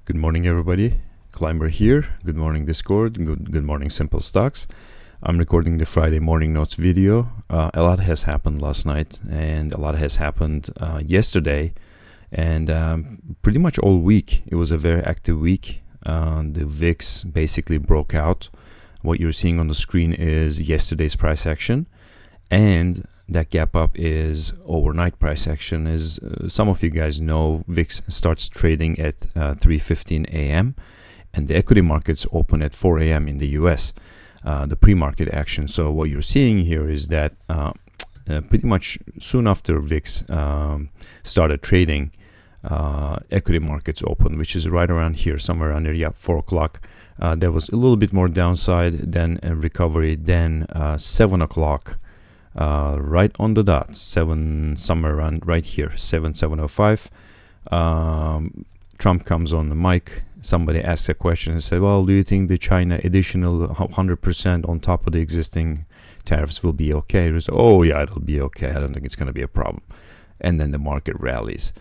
Good morning, everybody. Climber here. Good morning, Discord. Good morning, Simple Stocks. I'm recording the Friday morning notes video. A lot has happened last night, and a lot has happened yesterday, and pretty much all week. It was a very active week. The VIX basically broke out. What you're seeing on the screen is yesterday's price action, and that gap up is overnight price action. As some of you guys know, VIX starts trading at 3:15 a.m. and the equity markets open at 4 a.m. in the US, the pre-market action. So what you're seeing here is that pretty much soon after VIX started trading, equity markets opened, which is right around here, somewhere around there, 4 o'clock. There was a little bit more downside, then a recovery, then 7 o'clock. Right on the dot, somewhere around right here, 7:05. Trump comes on the mic. Somebody asks a question and said, well, do you think the China additional 100% on top of the existing tariffs will be okay? He said, oh yeah, it'll be okay. I don't think it's going to be a problem. And then the market rallies.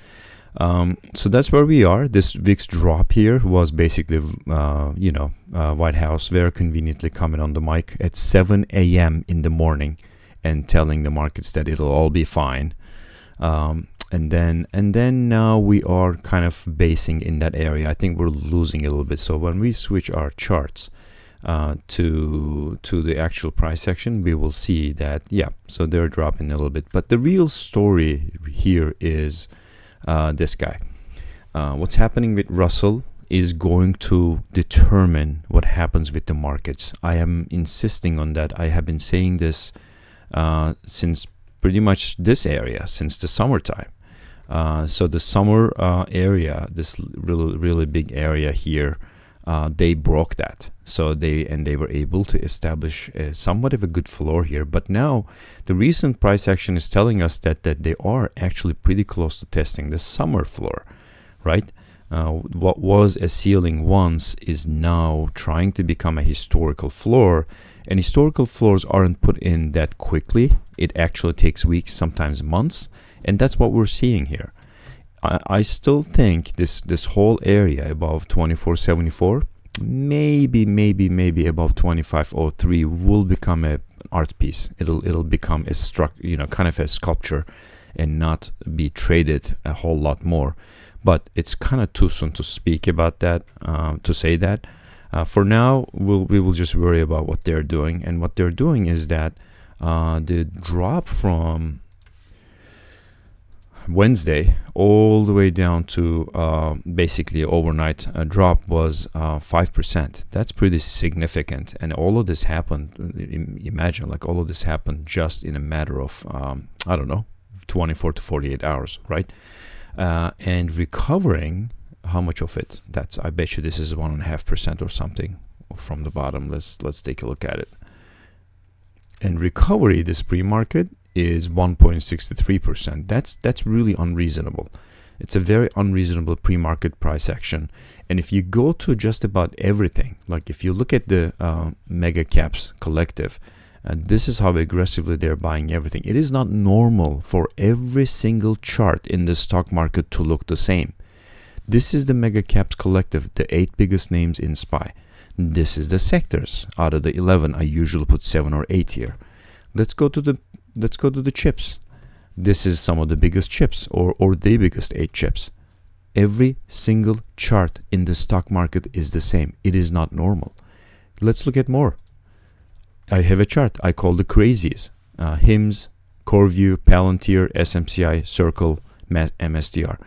So that's where we are. This VIX drop here was basically, White House very conveniently coming on the mic at 7 a.m. in the morning and telling the markets that it'll all be fine. And then now we are kind of basing in that area. I think we're losing a little bit. So when we switch our charts to the actual price action, we will see that, so they're dropping a little bit. But the real story here is this guy. What's happening with Russell is going to determine what happens with the markets. I am insisting on that. I have been saying this since pretty much this area, since the summertime. So the summer area, this really big area here, they broke that. So they were able to establish somewhat of a good floor here. But now the recent price action is telling us that they are actually pretty close to testing the summer floor, right? What was a ceiling once is now trying to become a historical floor. And historical floors aren't put in that quickly. It actually takes weeks, sometimes months. And that's what we're seeing here. I still think this whole area above 2474, maybe above 2503 will become an art piece. It'll become a kind of a sculpture and not be traded a whole lot more. But it's kind of too soon to speak about that, to say that. For now, we will just worry about what they're doing. And what they're doing is that the drop from Wednesday all the way down to basically overnight drop was 5%. That's pretty significant. And all of this happened, imagine, like all of this happened just in a matter of, 24 to 48 hours, right? And recovering, how much of it? I bet you this is 1.5% or something from the bottom. Let's take a look at it. And recovery, this pre-market, is 1.63%. That's really unreasonable. It's a very unreasonable pre-market price action. And if you go to just about everything, like if you look at the mega caps collective, this is how aggressively they're buying everything. It is not normal for every single chart in the stock market to look the same. This is the mega caps collective, the 8 biggest names in SPY. This is the sectors. Out of the 11, I usually put 7 or 8 here. Let's go to the chips. This is some of the biggest chips, or the biggest 8 chips. Every single chart in the stock market is the same. It is not normal. Let's look at more. I have a chart I call the CRAZIES. HIMS, CoreView, Palantir, SMCI, Circle, MSTR.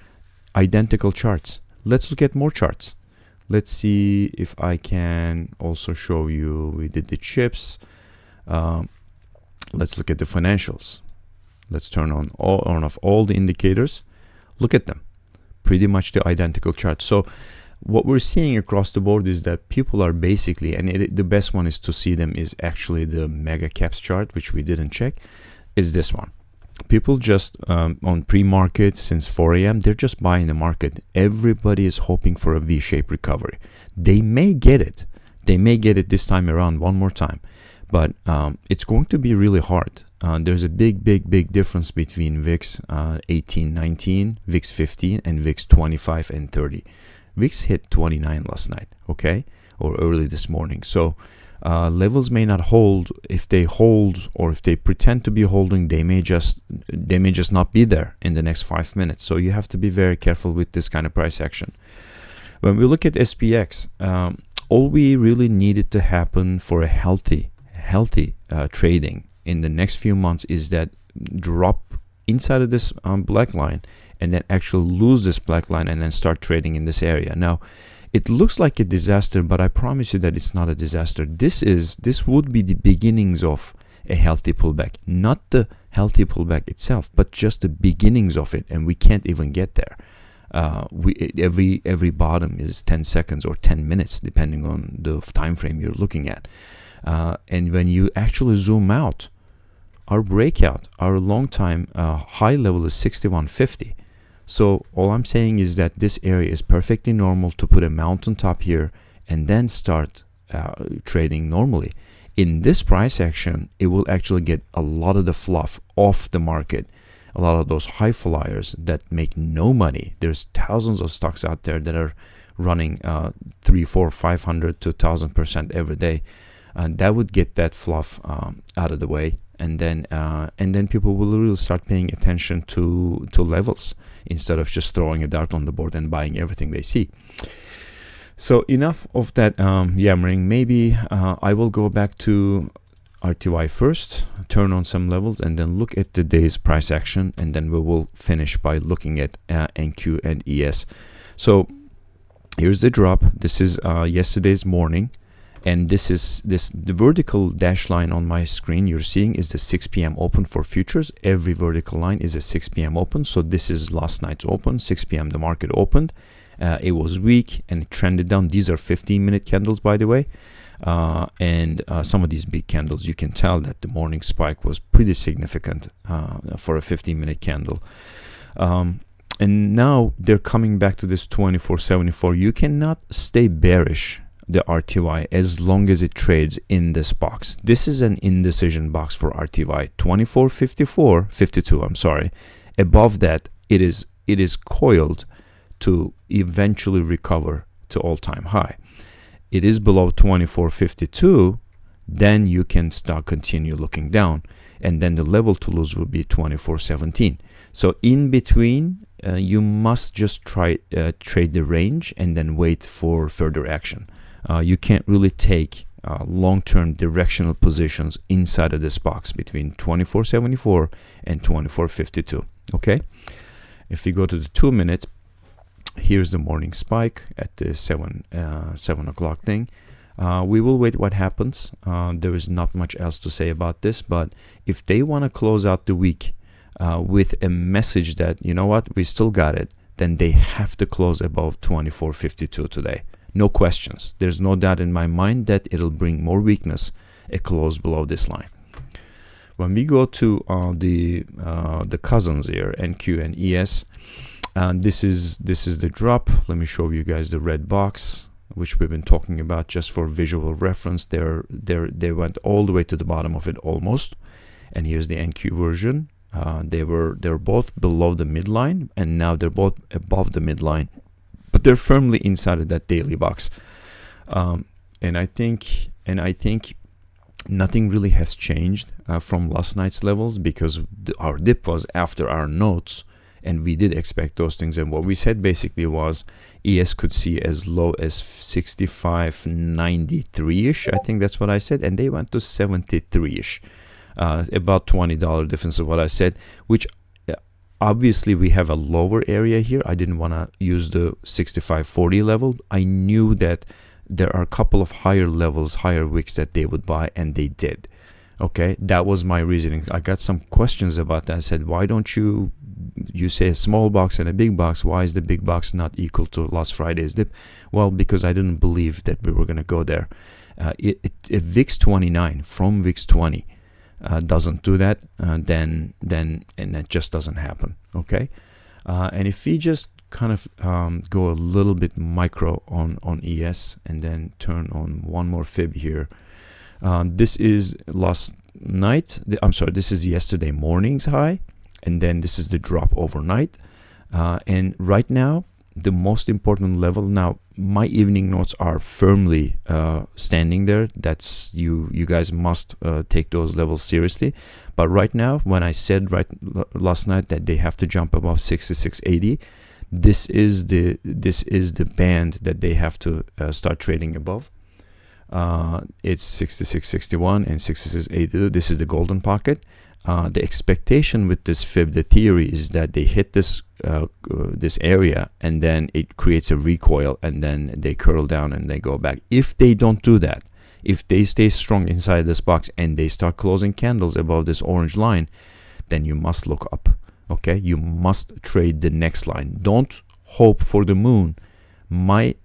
Identical charts. Let's look at more charts. Let's see if I can also show you. We did the chips. Let's look at the financials. Let's turn on off all the indicators. Look at them. Pretty much the identical charts. So what we're seeing across the board is that people are basically, and the best one is to see them is actually the mega caps chart, which we didn't check, is this one. People just on pre-market since 4 a.m. they're just buying the market. Everybody is hoping for a V-shaped recovery. They may get it. They may get it this time around one more time, but it's going to be really hard. There's a big difference between VIX 18, 19, VIX 15, and VIX 25 and 30. VIX hit 29 last night, okay, or early this morning. So levels may not hold. If they hold, or if they pretend to be holding, they may just not be there in the next 5 minutes. So you have to be very careful with this kind of price action. When we look at SPX, all we really needed to happen for a healthy trading in the next few months is that drop inside of this black line, and then actually lose this black line and then start trading in this area. Now, it looks like a disaster, but I promise you that it's not a disaster. This would be the beginnings of a healthy pullback, not the healthy pullback itself, but just the beginnings of it, and we can't even get there. Every bottom is 10 seconds or 10 minutes, depending on the time frame you're looking at. And when you actually zoom out, our breakout, our long time high level is 6150. So all I'm saying is that this area is perfectly normal to put a mountaintop here and then start trading normally. In this price action, it will actually get a lot of the fluff off the market. A lot of those high flyers that make no money. There's thousands of stocks out there that are running 300, 400, 500 to 1000% every day. And that would get that fluff out of the way. And then people will really start paying attention to levels instead of just throwing a dart on the board and buying everything they see. So enough of that yammering. Maybe I will go back to RTY first, turn on some levels, and then look at today's price action, and then we will finish by looking at NQ and ES. So here's the drop. This is yesterday's morning. And the vertical dash line on my screen you're seeing is the 6 p.m. open for futures. Every vertical line is a 6 p.m. open. So this is last night's open, 6 p.m. the market opened. It was weak and it trended down. These are 15-minute candles, by the way. And some of these big candles, you can tell that the morning spike was pretty significant for a 15-minute candle. And now they're coming back to this 2474. You cannot stay bearish the RTY as long as it trades in this box. This is an indecision box for RTY. 52. I'm sorry. Above that, it is coiled to eventually recover to all-time high. It is below 2452, then you can start continue looking down, and then the level to lose will be 2417. So in between, you must just try trade the range and then wait for further action. You can't really take long-term directional positions inside of this box between 2474 and 2452. Okay, if we go to the 2 minutes, here's the morning spike at the 7 o'clock thing. We will wait what happens. There is not much else to say about this, but if they want to close out the week with a message that, you know what, we still got it, then they have to close above 2452 today. No questions. There's no doubt in my mind that it'll bring more weakness, a close below this line. When we go to the cousins here, NQ and ES, this is the drop. Let me show you guys the red box, which we've been talking about just for visual reference. They went all the way to the bottom of it almost, and here's the NQ version. They're both below the midline, and now they're both above the midline, but they're firmly inside of that daily box. And I think nothing really has changed from last night's levels, because our dip was after our notes, and we did expect those things. And what we said basically was ES could see as low as 65.93-ish. I think that's what I said, and they went to 73-ish. About $20 difference of what I said, which obviously we have a lower area here. I didn't want to use the 65.40 level. I knew that there are a couple of higher levels, higher wicks that they would buy, and they did. Okay, that was my reasoning. I got some questions about that. I said, why don't you say a small box and a big box? Why is the big box not equal to last Friday's dip? Well, because I didn't believe that we were going to go there. If VIX 29 from VIX 20 doesn't do that, then it just doesn't happen. Okay, and if we just kind of go a little bit micro on ES and then turn on one more fib here. This is last night. This is yesterday morning's high, and then this is the drop overnight. And right now, the most important level. Now my evening notes are firmly standing there. That's you guys must take those levels seriously. But right now, when I said last night that they have to jump above 66.80, this is the band that they have to start trading above. It's 66.61 and 66.82. This is the golden pocket. The expectation with this fib, the theory is that they hit this this area and then it creates a recoil and then they curl down and they go back. If they don't do that, if they stay strong inside this box and they start closing candles above this orange line, then you must look up. Okay, you must trade the next line. Don't hope for the moon. My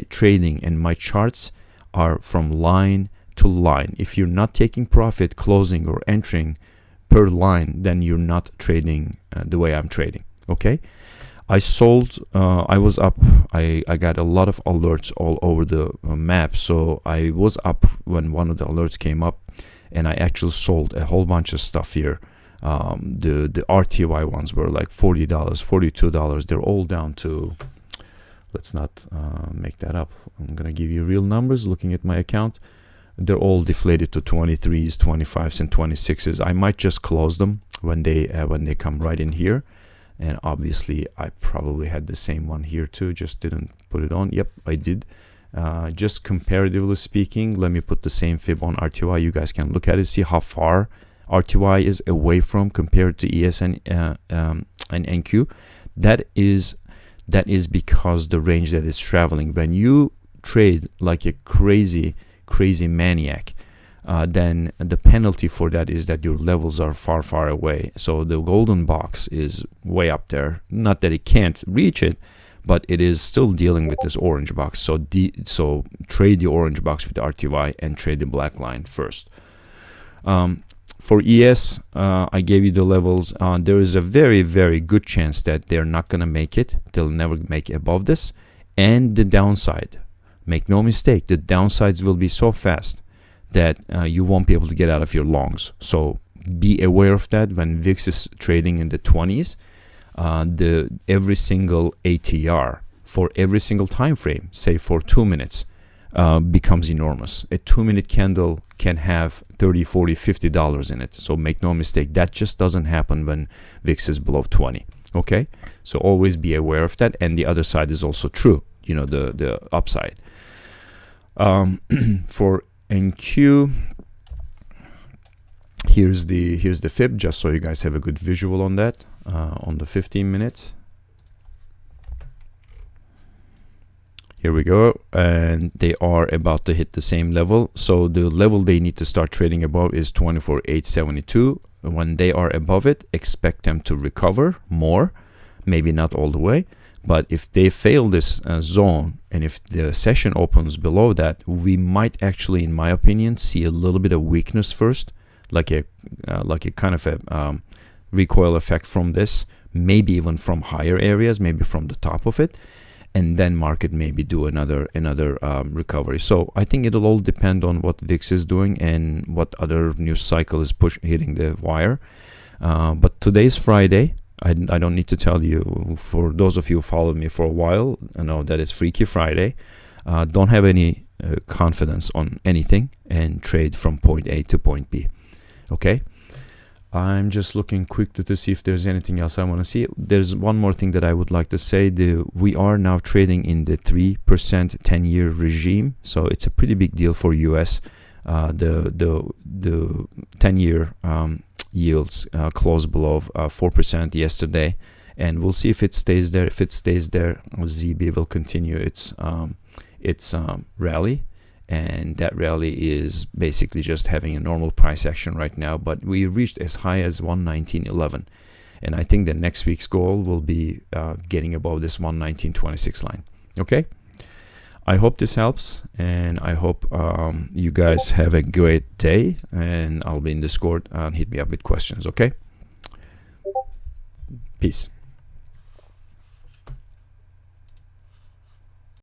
trading and my charts are from line to line. If you're not taking profit closing or entering per line, then you're not trading the way I'm trading. Okay, I sold, I was up, I got a lot of alerts all over the map, so I was up when one of the alerts came up, and I actually sold a whole bunch of stuff here. The RTY ones were like $40, $42. They're all down to, let's not make that up, I'm gonna give you real numbers. Looking at my account, they're all deflated to 23s, 25s, and 26s. I might just close them when they come right in here. And obviously, I probably had the same one here too, just didn't put it on. Yep, I did. Just comparatively speaking, let me put the same fib on RTY. You guys can look at it, see how far RTY is away from compared to ES and NQ. That is because the range that it's traveling. When you trade like a crazy maniac, then the penalty for that is that your levels are far away. So the golden box is way up there. Not that it can't reach it, but it is still dealing with this orange box. So trade the orange box with the RTY and trade the black line first. For ES, I gave you the levels. There is a very good chance that they're not going to make it. They'll never make it above this. And the downside, make no mistake, the downsides will be so fast that you won't be able to get out of your longs. So be aware of that. When VIX is trading in the 20s, every single ATR for every single time frame, say for 2 minutes, becomes enormous. A 2-minute candle can have $30, $40, $50 in it. So make no mistake, that just doesn't happen when VIX is below 20. Okay, so always be aware of that. And the other side is also true, you know, the upside. For NQ, here's the fib, just so you guys have a good visual on that. On the 15 minutes, here we go, and they are about to hit the same level. So the level they need to start trading above is 24,872. When they are above it, expect them to recover more, maybe not all the way. But if they fail this zone, and if the session opens below that, we might actually, in my opinion, see a little bit of weakness first, like a kind of a recoil effect from this, maybe even from higher areas, maybe from the top of it, and then market maybe do another recovery. So I think it'll all depend on what VIX is doing and what other news cycle is hitting the wire. But today's Friday. I don't need to tell you, for those of you who followed me for a while, I know that it's Freaky Friday. Don't have any confidence on anything and trade from point A to point B. Okay, I'm just looking quickly to see if there's anything else I want to see. There's one more thing that I would like to say. We are now trading in the 3% 10-year regime, so it's a pretty big deal for US. The 10-year yields closed below 4% yesterday, and we'll see if it stays there. If it stays there, ZB will continue its rally, and that rally is basically just having a normal price action right now. But we reached as high as 119.11, and I think the next week's goal will be getting above this 119.26 line. Okay, I hope this helps, and I hope you guys have a great day, and I'll be in Discord and hit me up with questions. Okay, peace.